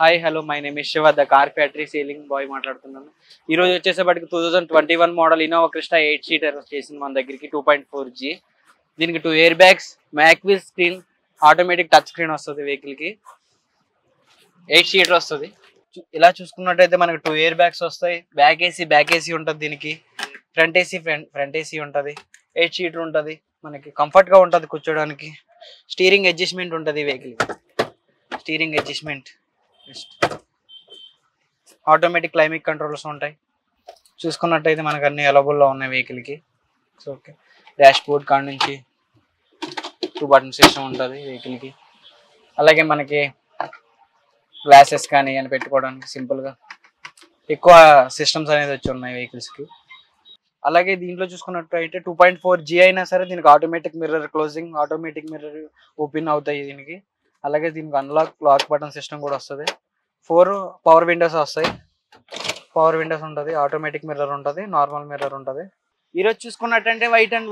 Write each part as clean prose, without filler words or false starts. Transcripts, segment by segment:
Hi hello my name is Shiva the car factory selling boy మాట్లాడుతున్నాను. ఈ రోజు వచ్చేసేపటికి 2021 మోడల్ ఇన్నోవా క్రిస్టా 8 సీటర్ చేసింది మన దగ్గరికి 2.4G. దీనికి 2 ఎయిర్ బ్యాగ్స్, మ్యాక్విల్ స్క్రీన్, ఆటోమేటిక్ టచ్ స్క్రీన్ వస్తుంది. వెహికల్కి 8 సీటర్ వస్తుంది. ఇలా చూసుకున్నట్టయితే మనకు 2 ఎయిర్ బ్యాగ్స్ వస్తాయి. బ్యాక్ ఏసీ ఉంటుంది. దీనికి ఫ్రంట్ ఏసీ ఉంటుంది. 8 సీటర్ ఉంటుంది. మనకి కంఫర్ట్గా ఉంటుంది కూర్చోడానికి. స్టీరింగ్ అడ్జస్ట్మెంట్ ఉంటుంది. వెహికల్కి steering adjustment, automatic climate controls ఉంటాయి. చూసుకున్నట్టయితే మనకు అన్ని అవైలబుల్లో ఉన్నాయి వెహికల్కి. సో ఓకే, డాష్ బోర్డ్ కాడ నుంచి 2 బటన్ సిస్టమ్ ఉంటుంది వెహికల్కి. అలాగే మనకి గ్లాసెస్ కానీ అని పెట్టుకోవడానికి సింపుల్గా ఎక్కువ సిస్టమ్స్ అనేది వచ్చి ఉన్నాయి వెహికల్స్కి. అలాగే దీంట్లో చూసుకున్నట్టయితే 2.4G అయినా సరే దీనికి automatic mirror closing, automatic mirror open అవుతాయి దీనికి. అలాగే దీనికి లాక్ బటన్ సిస్టమ్ కూడా వస్తుంది. 4 పవర్ విండోస్ వస్తాయి. పవర్ విండోస్ ఉంటుంది, ఆటోమేటిక్ మిర్రర్ ఉంటుంది, నార్మల్ మిర్రర్ ఉంటుంది. ఈరోజు చూసుకున్నట్టంటే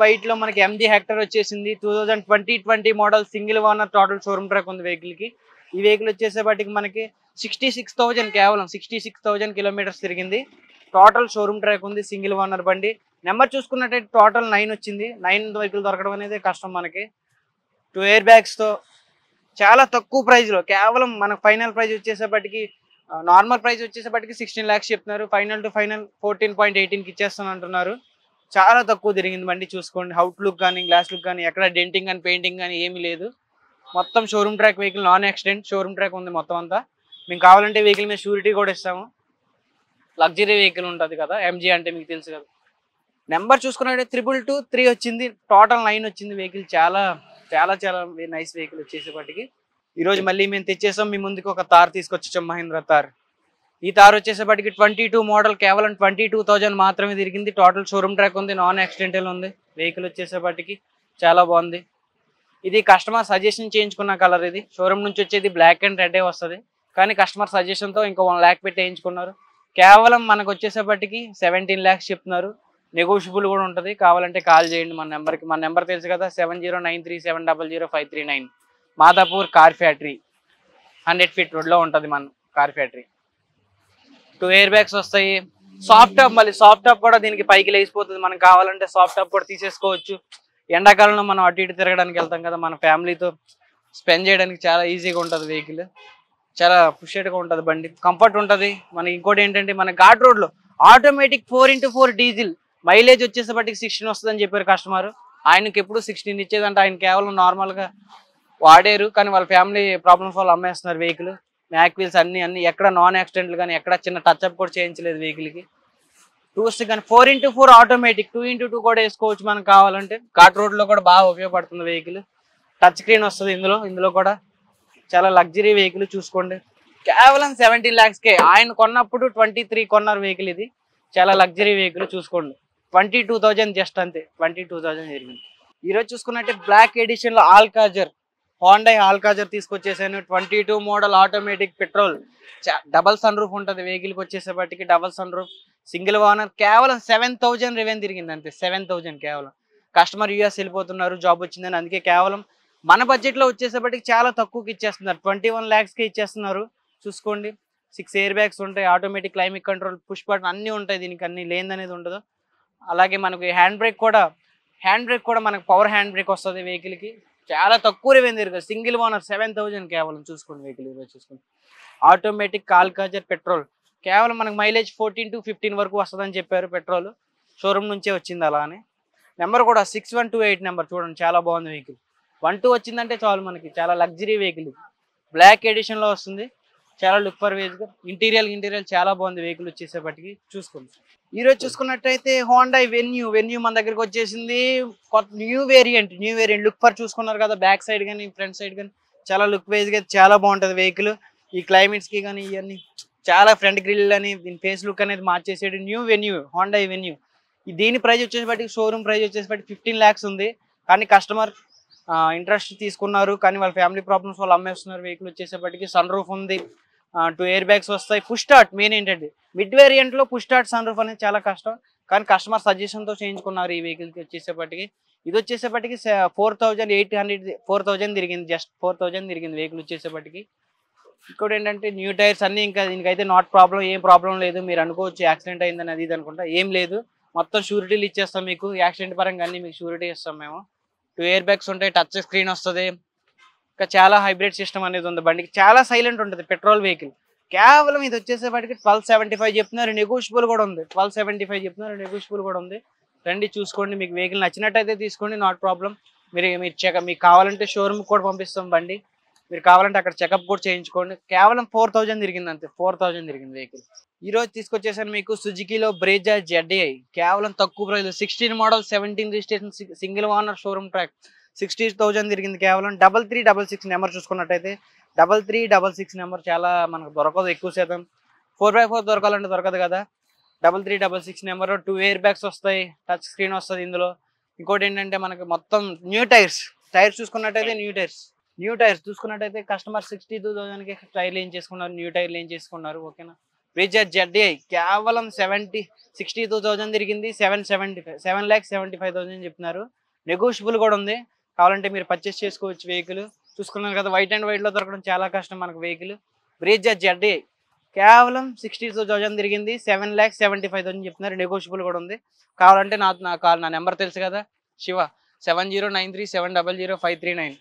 వైట్లో మనకి MG హెక్టర్ వచ్చేసింది. 2020 model single owner total showroom track ఉంది వెహికల్కి. ఈ వెహికల్ వచ్చేసేపటికి మనకి 66,000 కేవలం 66,000 కిలోమీటర్స్ తిరిగింది. టోటల్ షోరూమ్ ట్రాక్ ఉంది, సింగిల్ ఓనర్ బండి. నెంబర్ చూసుకున్నట్టయితే టోటల్ 9 వచ్చింది. 9 వెహికల్ దొరకడం అనేది కష్టం మనకి. 2 ఎయిర్ బ్యాగ్స్తో చాలా తక్కువ ప్రైస్లో, కేవలం మనకు ఫైనల్ ప్రైస్ వచ్చేసేపటికి నార్మల్ ప్రైస్ వచ్చేసేపటికి 16 lakhs చెప్తున్నారు. ఫైనల్ 14.18కి ఇచ్చేస్తాను అంటున్నారు. చాలా తక్కువ తిరిగింది బండి. చూసుకోండి, అవుట్ లుక్ కానీ గ్లాస్ లుక్ కానీ ఎక్కడ డెంటింగ్ కానీ పెయింటింగ్ కానీ ఏమీ లేదు. మొత్తం showroom track vehicle, non accident showroom track ఉంది మొత్తం అంతా. మేము కావాలంటే వెహికల్ మీద షూరిటీ కూడా ఇస్తాము. లగ్జరీ వెహికల్ ఉంటుంది కదా, MG అంటే మీకు తెలుసు కదా. నెంబర్ చూసుకున్నట్టే 222 వచ్చింది. టోటల్ 9 వచ్చింది వెహికల్. చాలా చాలా చాలా నైస్ వెహికల్ వచ్చేసేపటికి. ఈరోజు మళ్ళీ మేము తెచ్చేసాం మీ ముందుకు ఒక తార్ తీసుకొచ్చాం, మహీంద్రా తార్. ఈ తార్ వచ్చేసేపటికి 22 మోడల్, కేవలం 22,000 మాత్రమే తిరిగింది. టోటల్ షోరూమ్ ట్రాక్ ఉంది, నాన్ యాక్సిడెంటల్ ఉంది వెహికల్ వచ్చేసేపటికి. చాలా బాగుంది. ఇది కస్టమర్ సజెషన్ చేయించుకున్న కలర్. ఇది షోరూమ్ నుంచి వచ్చేది బ్లాక్ అండ్ రెడ్ వస్తుంది, కానీ కస్టమర్ సజెషన్తో ఇంకో 1 lakh పెట్టి వేయించుకున్నారు. కేవలం మనకు వచ్చేసేపటికి 17 lakhs చెప్తున్నారు. నెగోషియబుల్ కూడా ఉంటుంది. కావాలంటే కాల్ చేయండి మన నెంబర్కి. మన నెంబర్ తెలుసు కదా, 7093700539. మాదాపూర్ కార్ ఫ్యాక్టరీ 100 feet రోడ్లో ఉంటుంది మన కార్ ఫ్యాక్టరీ. 2 ఎయిర్ బ్యాగ్స్ వస్తాయి. సాఫ్ట్ టాప్, మళ్ళీ సాఫ్ట్ టాప్ కూడా దీనికి పైకి లేచిపోతుంది. మనం కావాలంటే సాఫ్ట్ టాప్ కూడా తీసేసుకోవచ్చు. ఎండాకాలంలో మనం అటు ఇటు తిరగడానికి వెళ్తాం కదా, మన ఫ్యామిలీతో స్పెండ్ చేయడానికి చాలా ఈజీగా ఉంటుంది వెహికల్. చాలా పుషెట్గా ఉంటుంది బండి, కంఫర్ట్ ఉంటుంది. మనకి ఇంకోటి ఏంటంటే మన ఘాట్ రోడ్లో ఆటోమేటిక్ 4x4 డీజిల్, మైలేజ్ వచ్చేసేపటికి 16 వస్తుందని చెప్పారు కస్టమర్. ఆయనకి ఎప్పుడు 16 ఇచ్చేదంటే ఆయన కేవలం నార్మల్గా వాడారు, కానీ వాళ్ళ ఫ్యామిలీ ప్రాబ్లమ్స్ వల్ల అమ్మేస్తున్నారు వెహికల్. మ్యాక్విల్స్ అన్ని ఎక్కడ నాన్ యాక్సిడెంట్లు కానీ ఎక్కడ చిన్న టచ్అప్ కూడా చేయించలేదు వెహికల్కి. టూస్ట్ కానీ 4x4 ఆటోమేటిక్, 2x2 కూడా వేసుకోవచ్చు మనకు కావాలంటే. ఘాట్ రోడ్లో కూడా బాగా ఉపయోగపడుతుంది వెహికల్. టచ్ స్క్రీన్ వస్తుంది ఇందులో కూడా. చాలా లగ్జరీ వెహికల్. చూసుకోండి, కేవలం 17 lakhsకే. ఆయన కొన్నప్పుడు 23 కొన్నారు వెహికల్. ఇది చాలా లగ్జరీ వెహికల్. చూసుకోండి, 22,000 జస్ట్ అంతే. 22,000 జరిగింది. ఈరోజు చూసుకున్నట్టే బ్లాక్ ఎడిషన్లో హోండా ఆల్కాజర్ తీసుకొచ్చేసాను. 22 model automatic petrol, double sunroof ఉంటుంది వెహికల్కి వచ్చేసేపటికి. Double sunroof, single owner. కేవలం 7,000 రెవెన్యూ తిరిగింది అంతే. 7,000 కేవలం. కస్టమర్ US వెళ్ళిపోతున్నారు, జాబ్ వచ్చిందని. అందుకే కేవలం మన బడ్జెట్లో వచ్చేసేపటికి చాలా తక్కువకి ఇచ్చేస్తున్నారు. 21 lakhsకి ఇచ్చేస్తున్నారు. చూసుకోండి, 6 ఎయిర్ బ్యాగ్స్ ఉంటాయి, automatic climate control, push button అన్నీ ఉంటాయి దీనికి. అన్ని లేనిదనేది ఉండదు. అలాగే మనకి హ్యాండ్ బ్రేక్ కూడా మనకు పవర్ హ్యాండ్ బ్రేక్ వస్తుంది వెహికల్కి. చాలా తక్కువ రెవెన్యూ తిరిగింది. సింగిల్ ఓనర్ 7,000 కేవలం. చూసుకోండి వెహికల్ ఈరోజు చూసుకోండి. ఆటోమేటిక్ ఆల్కాజర్ పెట్రోల్, కేవలం మనకు మైలేజ్ 14 to 15 వరకు వస్తుందని చెప్పారు. పెట్రోల్ షోరూమ్ నుంచే వచ్చింది అలా అని. నెంబర్ కూడా 6128 నెంబర్. చూడండి, చాలా బాగుంది వెహికల్. 12 వచ్చిందంటే చాలు మనకి. చాలా లగ్జరీ వెహికల్. బ్లాక్ ఎడిషన్లో వస్తుంది. చాలా లుక్ ఫర్ వేజ్గా. ఇంటీరియర్ చాలా బాగుంది వెహికల్ వచ్చేసేపటికి. చూసుకోండి, ఈరోజు చూసుకున్నట్టయితే హోండా వెన్యూ మన దగ్గరికి వచ్చేసింది. న్యూ వేరియంట్ లుక్ ఫర్ చూసుకున్నారు కదా, బ్యాక్ సైడ్ కానీ ఫ్రంట్ సైడ్ కానీ చాలా లుక్ వైజ్గా చాలా బాగుంటుంది వెహికల్. ఈ క్లైమేట్స్కి కానీ ఇవన్నీ చాలా ఫ్రంట్ గ్రిల్ అని దీని ఫేస్ లుక్ అనేది మార్చేసాడు. Honda Venue. దీని ప్రైస్ వచ్చేసేపటికి షోరూమ్ ప్రైస్ వచ్చేసేపటికి 15 lakhs ఉంది. కానీ కస్టమర్ ఇంట్రెస్ట్ తీసుకున్నారు, కానీ వాళ్ళ ఫ్యామిలీ ప్రాబ్లమ్స్ వాళ్ళు అమ్మేస్తున్నారు. వెహికల్ వచ్చేసేపటికి సన్ రూఫ్ ఉంది, 2 ఎయిర్ బ్యాగ్స్ వస్తాయి. పుష్ స్టార్ట్ మెయిన్ ఏంటంటే మిడ్ వేరియంట్లో పుష్ స్టార్ట్ సన్ రూఫ్ అనేది చాలా కష్టం, కానీ కస్టమర్ సజెషన్తో చేయించుకున్నారు ఈ వెహికల్కి వచ్చేసేపటికి. ఇది వచ్చేసేపటికి 4,000 తిరిగింది. జస్ట్ 4,000 తిరిగింది వెహికల్ వచ్చేసేపటికి. ఇంకోటి ఏంటంటే న్యూ టైర్స్ అన్ని, ఇంకా దీనికైతే నాట్ ప్రాబ్లం, ఏం ప్రాబ్లం లేదు. మీరు అనుకోవచ్చు యాక్సిడెంట్ అయిందని అది ఇది అనుకుంటా, ఏం లేదు. మొత్తం షూరిటీలు ఇచ్చేస్తాం మీకు, యాక్సిడెంట్ పరంగా అన్ని మీకు షూరిటీ ఇస్తాం మేము. 2 ఎయిర్ బ్యాగ్స్ ఉంటాయి, టచ్ స్క్రీన్ వస్తుంది. ఇంకా చాలా హైబ్రిడ్ సిస్టమ్ అనేది ఉంది బండికి, చాలా సైలెంట్ ఉంటుంది పెట్రోల్ వెహికల్. కేవలం ఇది వచ్చేసేపటికి 1275 చెప్తున్నారు, నెగోషియబుల్ కూడా ఉంది. 1275 చెప్తున్నారు, నెగోషియబుల్ కూడా ఉంది. రండి చూసుకోండి, మీకు వెహికల్ నచ్చినట్టయితే తీసుకోండి, నాట్ ప్రాబ్లం. మీకు కావాలంటే షోరూమ్ కూడా పంపిస్తాం బండి, మీరు కావాలంటే అక్కడ చెకప్ కూడా చేయించుకోండి. కేవలం 4000 తిరిగింది అంతే, 4000 తిరిగింది వెహికల్. ఈ రోజు తీసుకొచ్చేసాను మీకు సుజుకిలో బ్రేజా ZDI, కేవలం తక్కువ price, 16 model 17 registration, single owner showroom track, 60,000 తిరిగింది. కేవలం 3366 నెంబర్ చూసుకున్నట్టయితే 3366 నెంబర్ చాలా మనకు దొరకదు ఎక్కువ శాతం. 4x4 దొరకాలంటే దొరకదు కదా. 3366 నెంబర్, 2 ఎయిర్ బ్యాగ్స్ వస్తాయి, టచ్ స్క్రీన్ వస్తుంది ఇందులో. ఇంకోటి ఏంటంటే మనకి మొత్తం న్యూ టైర్స్ చూసుకున్నట్టయితే న్యూ టైర్స్ చూసుకున్నట్టయితే కస్టమర్ 62,000కి టైర్లు ఏం చేసుకున్నారు, న్యూ టైర్లు ఏం చేసుకున్నారు. ఓకేనా. బ్రేజా ZDI కేవలం 62,000 తిరిగింది, 7,75,000 చెప్తున్నారు. నెగోషియబుల్ కూడా ఉంది, కావాలంటే మీరు పర్చేస్ చేసుకోవచ్చు వెహికల్. చూసుకున్నారు కదా, వైట్ అండ్ వైట్లో దొరకడం చాలా కష్టం మనకు వెహికల్. బ్రేజా ZDI కేవలం 62,000 తిరిగింది, 7,75,000 చెప్తున్నారు. నెగోషియబుల్ కూడా ఉంది. కావాలంటే నా నెంబర్ తెలుసు కదా, శివ 7093700539.